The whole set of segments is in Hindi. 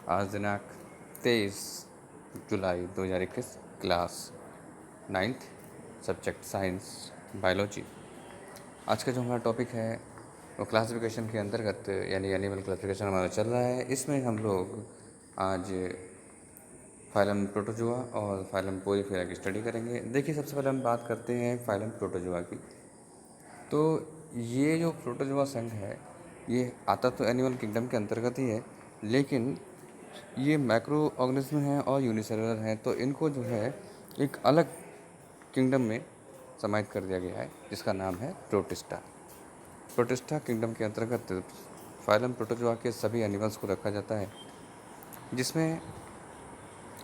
आज दिनांक 23 जुलाई 2021, class 9th, subject science, biology. आज का जो हमारा टॉपिक है वो क्लासिफिकेशन के अंतर्गत यानी एनिमल क्लासिफिकेशन हमारा चल रहा है। इसमें हम लोग आज फाइलम प्रोटोजोआ और फाइलम पोरीफेरा की स्टडी करेंगे। देखिए, सबसे पहले हम बात करते हैं फाइलम प्रोटोजोआ की। तो ये जो प्रोटोजोआ संघ है ये आता तो एनिमल किंगडम के अंतर्गत ही है, लेकिन ये मैक्रो ऑर्गेनिज्म हैं और यूनिसेलुलर हैं, तो इनको जो है एक अलग किंगडम में समाहित कर दिया गया है जिसका नाम है प्रोटिस्टा। प्रोटिस्टा किंगडम के अंतर्गत फाइलम प्रोटोजोआ के सभी एनिमल्स को रखा जाता है, जिसमें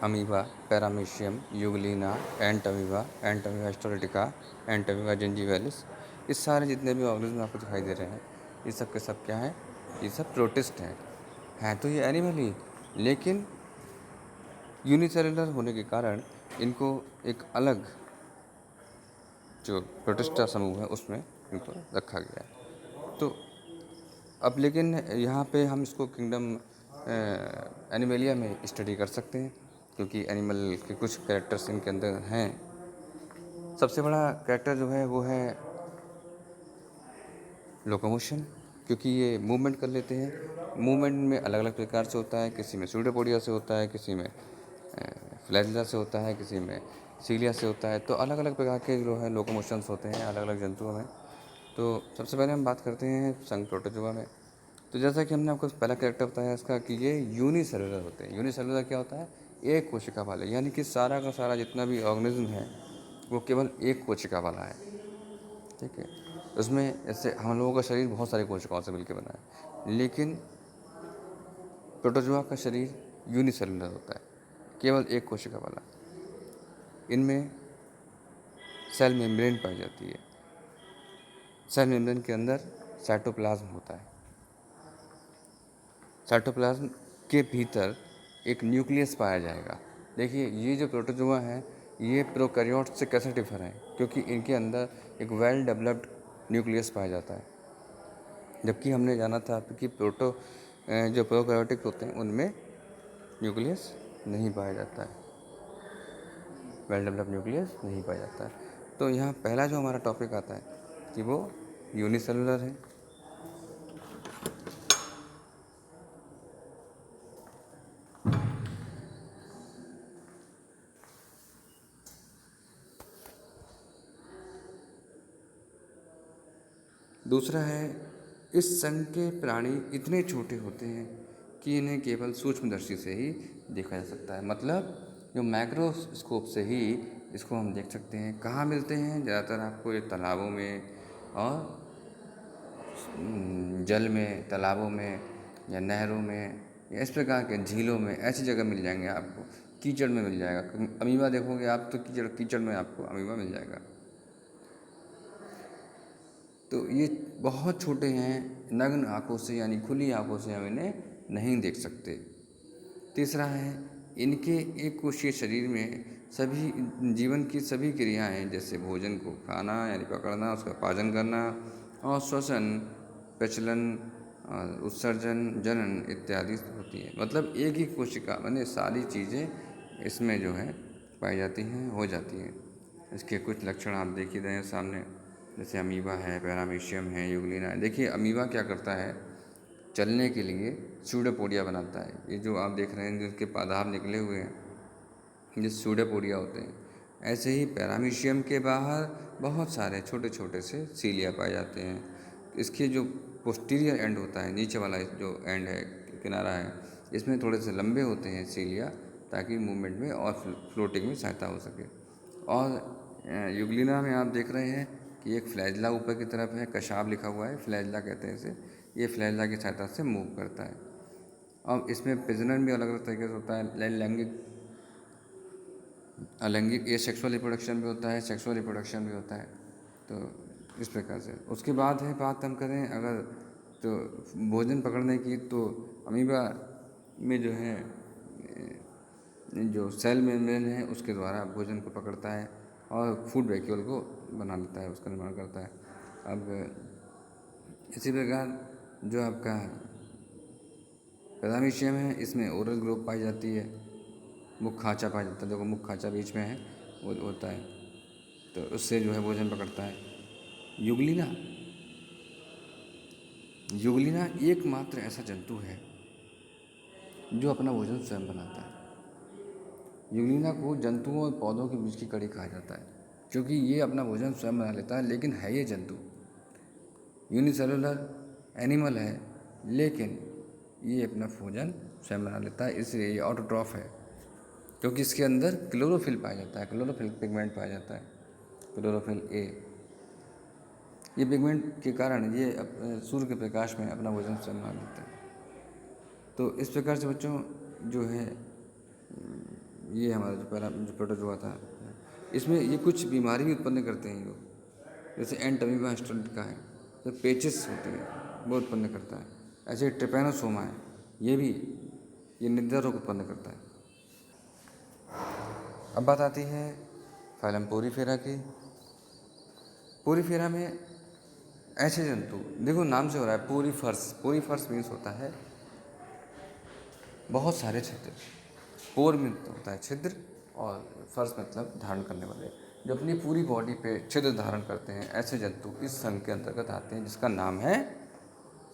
amoeba, paramecium, euglena, entamoeba histolytica, entamoeba gingivalis, इस सारे जितने भी ऑर्गेनिज्म आपको दिखाई दे रहे हैं ये सब के सब क्या हैं? ये सब प्रोटिस्ट हैं तो ये एनिमल ही, लेकिन यूनिसेलुलर होने के कारण इनको एक अलग जो प्रोटिस्टा समूह है उसमें इनको रखा गया है। तो अब लेकिन यहाँ पे हम इसको किंगडम एनिमेलिया में स्टडी कर सकते हैं, क्योंकि एनिमल के कुछ कैरेक्टर्स इनके अंदर हैं। सबसे बड़ा कैरेक्टर जो है वो है लोकोमोशन, क्योंकि ये मूवमेंट कर लेते हैं। मूवमेंट में अलग अलग प्रकार से होता है, किसी में सूडोपोडिया से होता है, किसी में फ्लैजिला से होता है, किसी में सीलिया से होता है। तो अलग अलग प्रकार के जो है लोकोमोशंस होते हैं अलग अलग जंतुओं में। तो सबसे पहले हम बात करते हैं संघ प्रोटोजोआ में। तो जैसा कि हमने आपको पहला कैरेक्टर बताया इसका कि ये यूनिसेलुलर होते हैं। यूनिसेलुलर क्या होता है? एक कोशिका वाले, यानी कि सारा का सारा जितना भी ऑर्गेनिज्म है वो केवल एक कोशिका वाला है। ठीक है, उसमें जैसे हम लोगों का शरीर बहुत सारी कोशिकाओं से मिलकर बना है, लेकिन प्रोटोजोआ का शरीर यूनिसेलुलर होता है, केवल एक कोशिका वाला। इनमें सेल मेम्ब्रेन पाई जाती है। सेल मेम्ब्रेन के अंदर साइटोप्लाज्म होता है। साइटोप्लाज्म के भीतर एक न्यूक्लियस पाया जाएगा। देखिए, ये जो प्रोटोजोआ हैं ये प्रोकैरियोट से कैसे डिफर हैं? क्योंकि इनके अंदर एक वेल डेवलप्ड न्यूक्लियस पाया जाता है, जबकि हमने जाना था कि जो प्रोकैरियोटिक होते हैं उनमें न्यूक्लियस नहीं पाया जाता है, वेल डेवलप्ड न्यूक्लियस नहीं पाया जाता है। तो यहाँ पहला जो हमारा टॉपिक आता है कि वो यूनिसेलुलर है। दूसरा है, इस संघ के प्राणी इतने छोटे होते हैं कि इन्हें केवल सूक्ष्मदर्शी से ही देखा जा सकता है। मतलब जो माइक्रोस्कोप से ही इसको हम देख सकते हैं। कहाँ मिलते हैं? ज़्यादातर आपको ये तालाबों में और जल में, तालाबों में या नहरों में या इस प्रकार के झीलों में, ऐसी जगह मिल जाएंगे आपको। कीचड़ में मिल जाएगा। अमीबा देखोगे आप तो कीचड़ में आपको अमीबा मिल जाएगा। तो ये बहुत छोटे हैं, नग्न आँखों से यानी खुली आँखों से हम इन्हें नहीं देख सकते। तीसरा है, इनके एक कोशीय शरीर में सभी जीवन की सभी क्रियाएं, जैसे भोजन को खाना यानी पकड़ना, उसका पाचन करना और श्वसन, प्रचलन, उत्सर्जन, जनन इत्यादि होती है। मतलब एक ही कोशिका माने सारी चीज़ें इसमें जो है पाई जाती हैं, हो जाती हैं। इसके कुछ लक्षण आप देख ही रहे हैं सामने, जैसे अमीबा है, पैरामीशियम है, यूग्लिना है। देखिए, अमीबा क्या करता है? चलने के लिए सूडोपोडिया बनाता है। ये जो आप देख रहे हैं जिसके पादाप निकले हुए हैं, ये सूडोपोडिया होते हैं। ऐसे ही पैरामीशियम के बाहर बहुत सारे छोटे छोटे से सीलिया पाए जाते हैं। इसके जो पोस्टीरियर एंड होता है, नीचे वाला जो एंड है, किनारा है, इसमें थोड़े से लंबे होते हैं सीलिया, ताकि मूवमेंट में और फ्लोटिंग में सहायता हो सके। और यूग्लिना में आप देख रहे हैं कि एक फ्लैजला ऊपर की तरफ है, कशाब लिखा हुआ है, फ्लैजला कहते हैं इसे। ये फ्लैजला की सहायता से मूव करता है। अब इसमें प्रजनन भी अलग अलग तरीके से होता है। अलैंगिक ये सेक्सुअल रिप्रोडक्शन भी होता है, सेक्सुअल रिप्रोडक्शन भी होता है। तो इस प्रकार से उसके बाद है, बात हम करें अगर तो भोजन पकड़ने की, तो अमीबा में जो है जो सेल मेम्ब्रेन है उसके द्वारा भोजन को पकड़ता है और फूड वैक्यूल को बना लेता है, उसका निर्माण करता है। अब इसी प्रकार जो आपका पैरामीशियम है, इसमें ओरल ग्रोथ पाई जाती है, मुख खांचा पाया जाता है, देखो मुख खांचा बीच में है वो होता है, तो उससे जो है भोजन पकड़ता है। युगलिना, युगलिना एकमात्र ऐसा जंतु है जो अपना भोजन स्वयं बनाता है। युगलिना को जंतुओं और पौधों के बीच की कड़ी कहा जाता है, क्योंकि ये अपना भोजन स्वयं बना लेता है, लेकिन है ये जंतु यूनिसेलुलर एनिमल है, लेकिन ये अपना भोजन स्वयं बना लेता है, इसलिए ये ऑटोट्रॉफ है, क्योंकि इसके अंदर क्लोरोफिल पाया जाता है, क्लोरोफिल पिगमेंट पाया जाता है, क्लोरोफिल ए। ये पिगमेंट के कारण ये सूर्य के प्रकाश में अपना भोजन स्वयं बना लेते हैं। तो इस प्रकार से बच्चों जो है ये हमारा जो पहला जो प्रोटोजोआ था, इसमें ये कुछ बीमारी भी उत्पन्न करते हैं लोग, जैसे एंटमीबा स्टोलिट का है, तो पेचिस होते हैं वो उत्पन्न करता है। ऐसे ट्रिपैनोसोमा है, ये भी ये निद्रा रोग उत्पन्न करता है। अब बात आती है फाइलम पोरीफेरा की। पोरीफेरा में ऐसे जंतु, देखो नाम से हो रहा है पोरीफर्स, पोरीफर्स मीन्स होता है बहुत सारे छिद्र, पोर में होता है छिद्र, और फर्स मतलब धारण करने वाले, जो अपनी पूरी बॉडी पे छिद्र धारण करते हैं, ऐसे जंतु इस संघ के अंतर्गत आते हैं, जिसका नाम है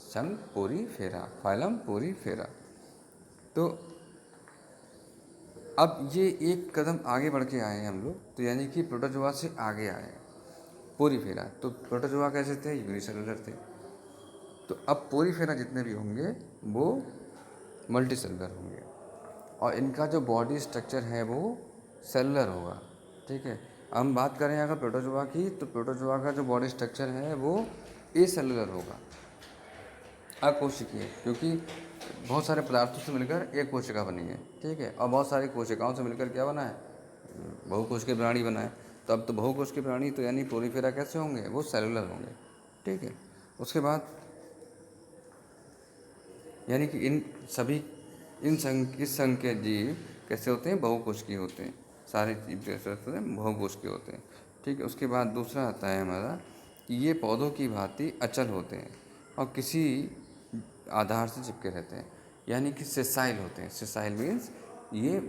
संघ पोरीफेरा, फाइलम पोरीफेरा। तो अब ये एक कदम आगे बढ़ के आए हैं हम लोग, तो यानी कि प्रोटोजोआ से आगे आए हैं पोरीफेरा। तो प्रोटोजोआ कैसे थे? यूनिसेलुलर थे। तो अब पोरीफेरा जितने भी होंगे वो मल्टी सेलुलर होंगे, और इनका जो बॉडी स्ट्रक्चर है वो सेलुलर होगा। ठीक है, हम बात करें अगर प्रोटोजोआ की, तो प्रोटोजोआ का जो बॉडी स्ट्रक्चर है वो ए सेलुलर होगा, अकोशिकीय, क्योंकि बहुत सारे पदार्थों से मिलकर एक कोशिका बनी है। ठीक है, और बहुत सारी कोशिकाओं से मिलकर क्या बना है? बहुकोशिकीय प्राणी बना है। तो अब तो बहुकोशिकीय प्राणी, तो यानी पोरीफेरा कैसे होंगे? वो सेलुलर होंगे। ठीक है, उसके बाद यानी कि इस संघ के जीव कैसे होते हैं? बहुकोशिकीय होते हैं। सारे जीव कैसे होते हैं? बहुकोशिकीय होते हैं। ठीक है, उसके बाद दूसरा आता है हमारा कि ये पौधों की भांति अचल होते हैं और किसी आधार से चिपके रहते हैं, यानी कि सेसाइल होते हैं। सेसाइल मीन्स ये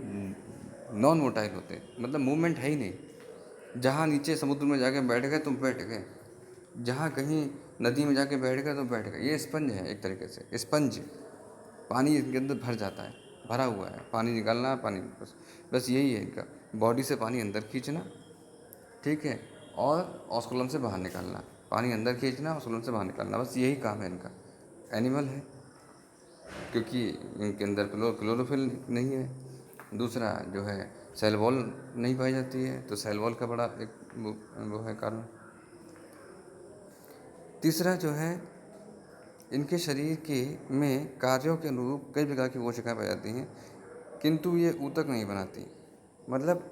नॉन मोटाइल होते हैं, मतलब मूवमेंट है ही नहीं। जहाँ नीचे समुद्र में जाके बैठ गए तुम बैठ गए, जहाँ कहीं नदी में जाके बैठ गए तो बैठ गए। ये स्पंज है एक तरीके से, स्पंज, पानी इनके अंदर भर जाता है, भरा हुआ है, पानी निकालना, पानी बस यही है इनका, बॉडी से पानी अंदर खींचना, ठीक है, और ऑस्कुलम से बाहर निकालना, पानी अंदर खींचना, ऑस्कुलम से बाहर निकालना, बस यही काम है इनका। एनिमल है क्योंकि इनके अंदर क्लोरोफिल नहीं है। दूसरा जो है सेल वॉल नहीं पाई जाती है, तो सेल वॉल का बड़ा एक वो है कारण। तीसरा जो है इनके शरीर के में कार्यों के अनुरूप कई प्रकार की कोशिकाएं पाई जाती हैं, किंतु ये ऊतक नहीं बनाती। मतलब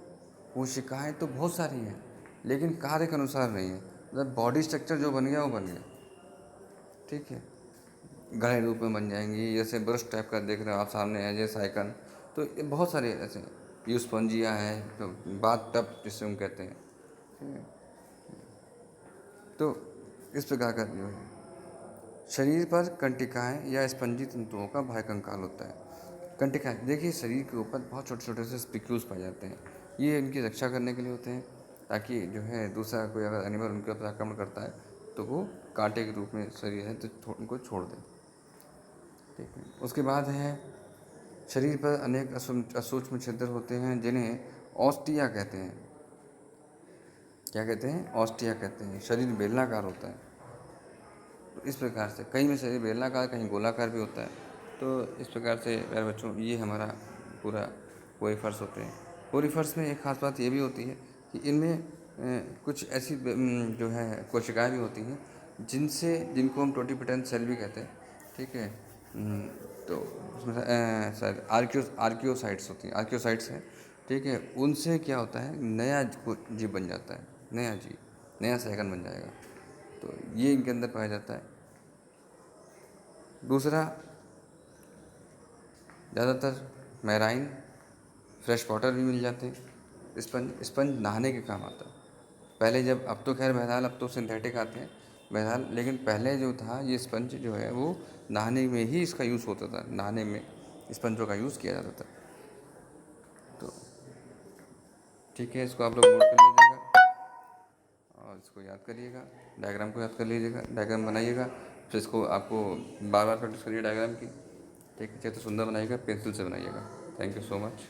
कोशिकाएं तो बहुत सारी हैं, लेकिन कार्य के अनुसार नहीं है। मतलब बॉडी स्ट्रक्चर जो बन गया वो बन गया, ठीक है, घड़े रूप में बन जाएंगी, जैसे ब्रश टाइप का देख रहे हो आप सामने है, जैसे आइकन। तो ये बहुत सारे ऐसे यूस्पंजिया है, तो बाथ टब जिसे हम कहते हैं, ठीक है। तो इस प्रकार का जो है शरीर पर कंटिकाएं या स्पंजी तंतुओं का बाह्य कंकाल होता है। कंटिकाएं देखिए, शरीर के ऊपर बहुत छोटे छोटे से स्पिक्यूल्स पाए जाते हैं, ये इनकी रक्षा करने के लिए होते हैं, ताकि जो है दूसरा कोई अगर एनिमल उनके ऊपर आक्रमण करता है तो वो कांटे के रूप में शरीर है तो उनको छोड़ दें। ठीक है, उसके बाद है शरीर पर अनेक असूक्ष्म छिद्र होते हैं, जिन्हें ऑस्टिया कहते हैं। क्या कहते हैं? ऑस्टिया कहते हैं। शरीर बेलनाकार होता है, तो इस प्रकार से कहीं में शरीर बेलनाकार, कहीं गोलाकार भी होता है। तो इस प्रकार से प्यारे बच्चों ये हमारा पूरा पोरीफर्स होते हैं। पोरीफर्स में एक खास बात ये भी होती है कि इनमें कुछ ऐसी जो है कोशिकाएं भी होती हैं जिनको हम टोटीपिटेंट सेल भी कहते हैं। ठीक है, तो उसमें शायद आर्कियोसाइट्स होती हैं, आर्कियोसाइट्स हैं। ठीक है, उनसे क्या होता है, नया जीव बन जाता है, नया जीव, नया सैकन बन जाएगा। तो ये इनके अंदर पाया जाता है। दूसरा, ज़्यादातर मैराइन फ्रेश वाटर भी मिल जाते हैं। स्पंज नहाने के काम आता है। पहले जब, अब तो खैर बहरहाल अब तो सिंथेटिक आते हैं बहरहाल, लेकिन पहले जो था ये स्पंज जो है वो नहाने में ही इसका यूज़ होता था, नहाने में स्पंजों का यूज़ किया जाता था। तो ठीक है, इसको आप लोग नोट कर लीजिएगा और इसको याद करिएगा, डायग्राम को याद कर लीजिएगा, डायग्राम बनाइएगा, फिर इसको आपको बार बार प्रैक्टिस करिए डायग्राम की। ठीक है, चाहे तो सुंदर बनाइएगा, पेंसिल से बनाइएगा। Thank you so much.